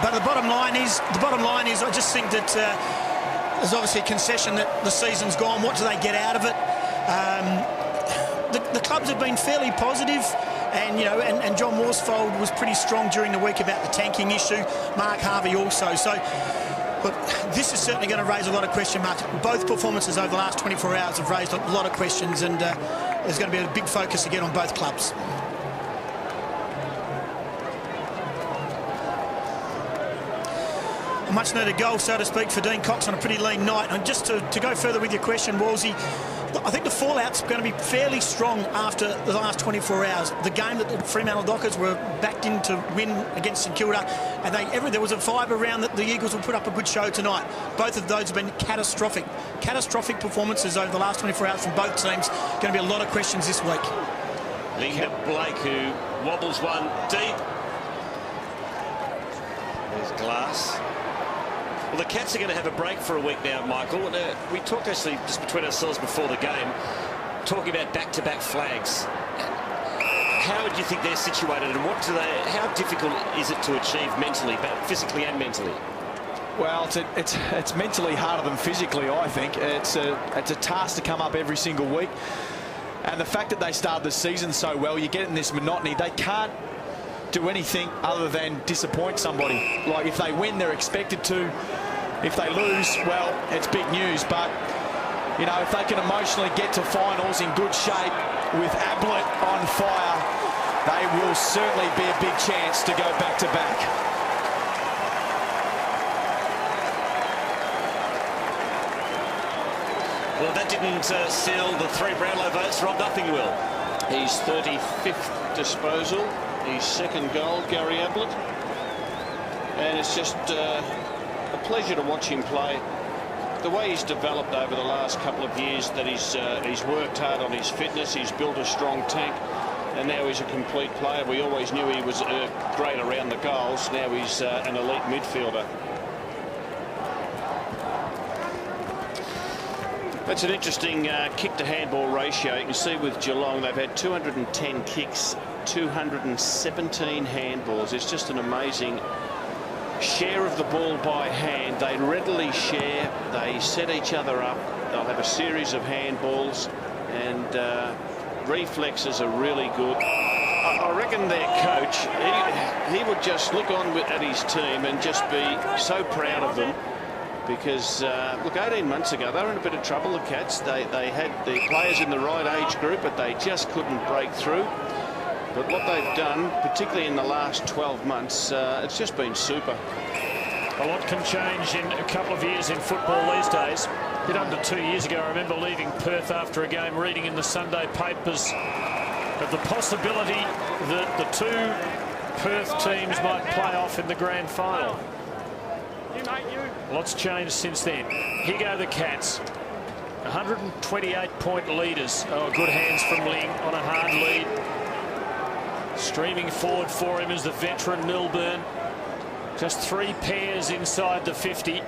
But the bottom line is, I just think that there's obviously a concession that the season's gone. What do they get out of it? The clubs have been fairly positive, and you know, and John Worsfold was pretty strong during the week about the tanking issue. Mark Harvey also. So, look, this is certainly going to raise a lot of question marks. Both performances over the last 24 hours have raised a lot of questions, and there's going to be a big focus again on both clubs. A much-needed goal, so to speak, for Dean Cox on a pretty lean night. And just to go further with your question, Wolsey, I think the fallout's going to be fairly strong after the last 24 hours. The game that the Fremantle Dockers were backed in to win against St Kilda, and there was a vibe around that the Eagles will put up a good show tonight. Both of those have been catastrophic performances over the last 24 hours from both teams. Going to be a lot of questions this week. Linda Blake, who wobbles one deep. There's Glass. Well, the Cats are going to have a break for a week now, Michael. We talked actually just between ourselves before the game, talking about back-to-back flags. How would you think they're situated, and how difficult is it to achieve mentally, physically and mentally? Well, it's mentally harder than physically, I think. It's a task to come up every single week. And the fact that they started the season so well, you get in this monotony. They can't do anything other than disappoint somebody. Like, if they win, they're expected to. If they lose, well, it's big news. But, you know, if they can emotionally get to finals in good shape with Ablett on fire, they will certainly be a big chance to go back-to-back. Well, that didn't seal the 3 Brownlow votes. Rob Nothing will. His 35th disposal, his second goal, Gary Ablett. And it's just a pleasure to watch him play. The way he's developed over the last couple of years, that he's worked hard on his fitness, he's built a strong tank, and now he's a complete player. We always knew he was great around the goals. Now he's an elite midfielder. That's an interesting kick-to-handball ratio. You can see with Geelong, they've had 210 kicks, 217 handballs. It's just an amazing share of the ball by hand. They readily share. They set each other up. They'll have a series of handballs, and reflexes are really good. I reckon their coach, he would just look on at his team and just be so proud of them. Because, look, 18 months ago, they were in a bit of trouble, the Cats. They had the players in the right age group, but they just couldn't break through. But what they've done, particularly in the last 12 months, it's just been super. A lot can change in a couple of years in football these days. A bit under 2 years ago, I remember leaving Perth after a game, reading in the Sunday papers of the possibility that the 2 Perth teams might play off in the grand final. Lots changed since then. Here go the Cats. 128-point leaders. Oh, good hands from Ling on a hard lead. Streaming forward for him is the veteran Milburn. Just 3 pairs inside the 50.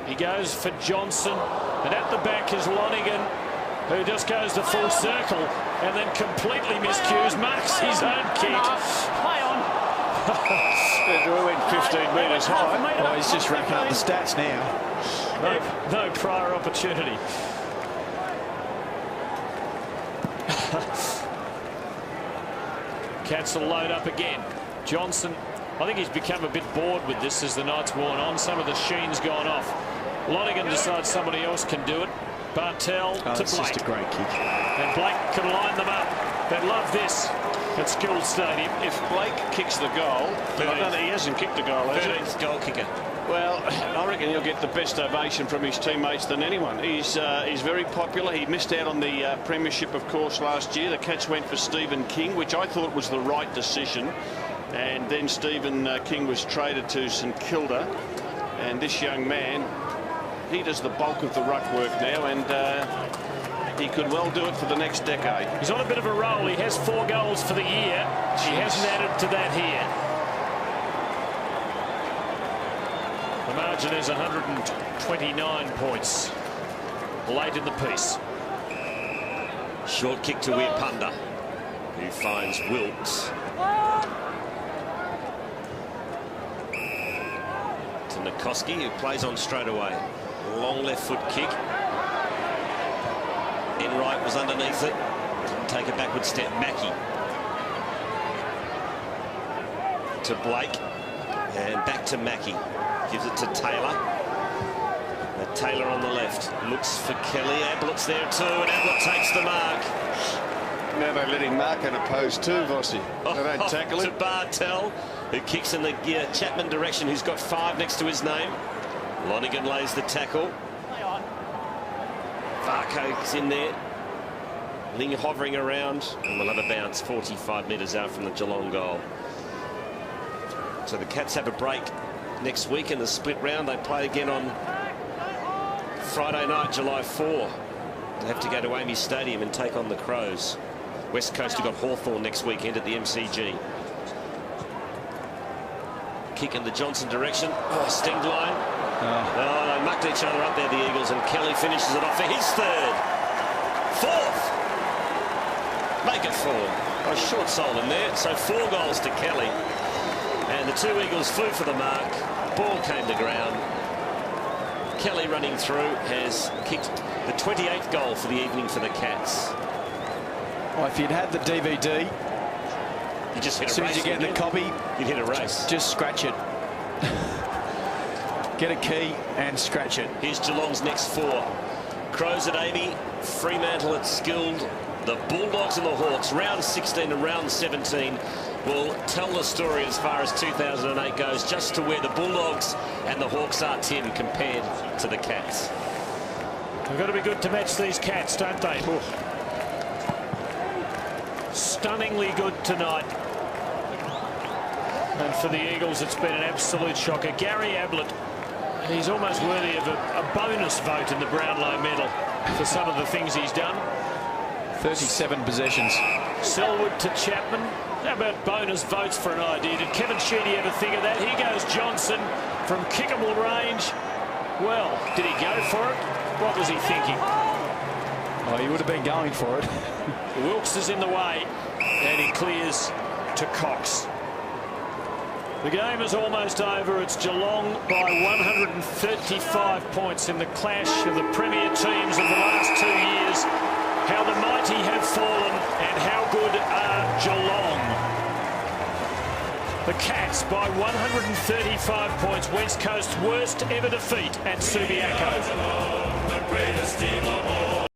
He goes for Johnson. And at the back is Lonigan, who just goes the full circle and then completely miscues, marks his own kick. Play on. We went 15 metres high. Oh, he's just racking up the stats now. No prior opportunity. Cats will load up again. Johnson, I think he's become a bit bored with this as the night's worn on. Some of the sheen's gone off. Lonigan decides somebody else can do it. Bartel to Blake. It's just a great kick. And Blake can line them up. They love this at Skills Stadium. If Blake kicks the goal, I don't think he hasn't kicked a goal, has he? 13th goal kicker. Well, I reckon he'll get the best ovation from his teammates than anyone. He's very popular. He missed out on the premiership, of course, last year. The Cats went for Stephen King, which I thought was the right decision. And then Stephen King was traded to St Kilda. And this young man, he does the bulk of the ruck work now, and he could well do it for the next decade. He's on a bit of a roll. He has 4 goals for the year. He hasn't added to that here. The margin is 129 points late in the piece. Short kick to Weirpunda, who finds Wilkes. Nikoski, who plays on straight away. Long left foot kick. Enright was underneath it. Take a backward step. Mackie to Blake. And back to Mackie. Gives it to Taylor. Taylor on the left. Looks for Kelly. Ablett's there too, and Ablett takes the mark. Now they let him mark unopposed too, Vossi. They don't tackle To him. Bartel, who kicks in the Chapman direction, who's got 5 next to his name. Lonigan lays the tackle. Varco's in there. Ling hovering around, and we'll have a bounce 45 metres out from the Geelong goal. So the Cats have a break next week in the split round. They play again on Friday night, July 4. They have to go to Amy Stadium and take on the Crows. West Coast have got Hawthorn next weekend at the MCG. Kick in the Johnson direction. Oh, stinged line. Oh, they mucked each other up there, the Eagles, and Kelly finishes it off for his 3rd. 4th. Make it 4. Oh, short soul in there. So 4 goals to Kelly. And the 2 Eagles flew for the mark. Ball came to ground. Kelly running through has kicked the 28th goal for the evening for the Cats. Well, if you'd had the DVD, you just hit as soon as you get the copy, you'd hit a race. Just scratch it. Get a key and scratch it. Here's Geelong's next 4. Crows at Amy, Fremantle at Skilled, the Bulldogs and the Hawks. Round 16 and round 17 will tell the story as far as 2008 goes, just to where the Bulldogs and the Hawks are, Tim, compared to the Cats. They've got to be good to match these Cats, don't they? Ooh. Stunningly good tonight. And for the Eagles, it's been an absolute shocker. Gary Ablett, he's almost worthy of a bonus vote in the Brownlow medal for some of the things he's done. 37 possessions. Selwood to Chapman. How about bonus votes for an idea? Did Kevin Sheedy ever think of that? Here goes Johnson from kickable range. Well, did he go for it? What was he thinking? Oh, he would have been going for it. Wilkes is in the way, and he clears to Cox. The game is almost over. It's Geelong by 135 points in the clash of the premier teams of the last 2 years. How the mighty have fallen, and how good are Geelong. The Cats by 135 points. West Coast's worst ever defeat at Subiaco.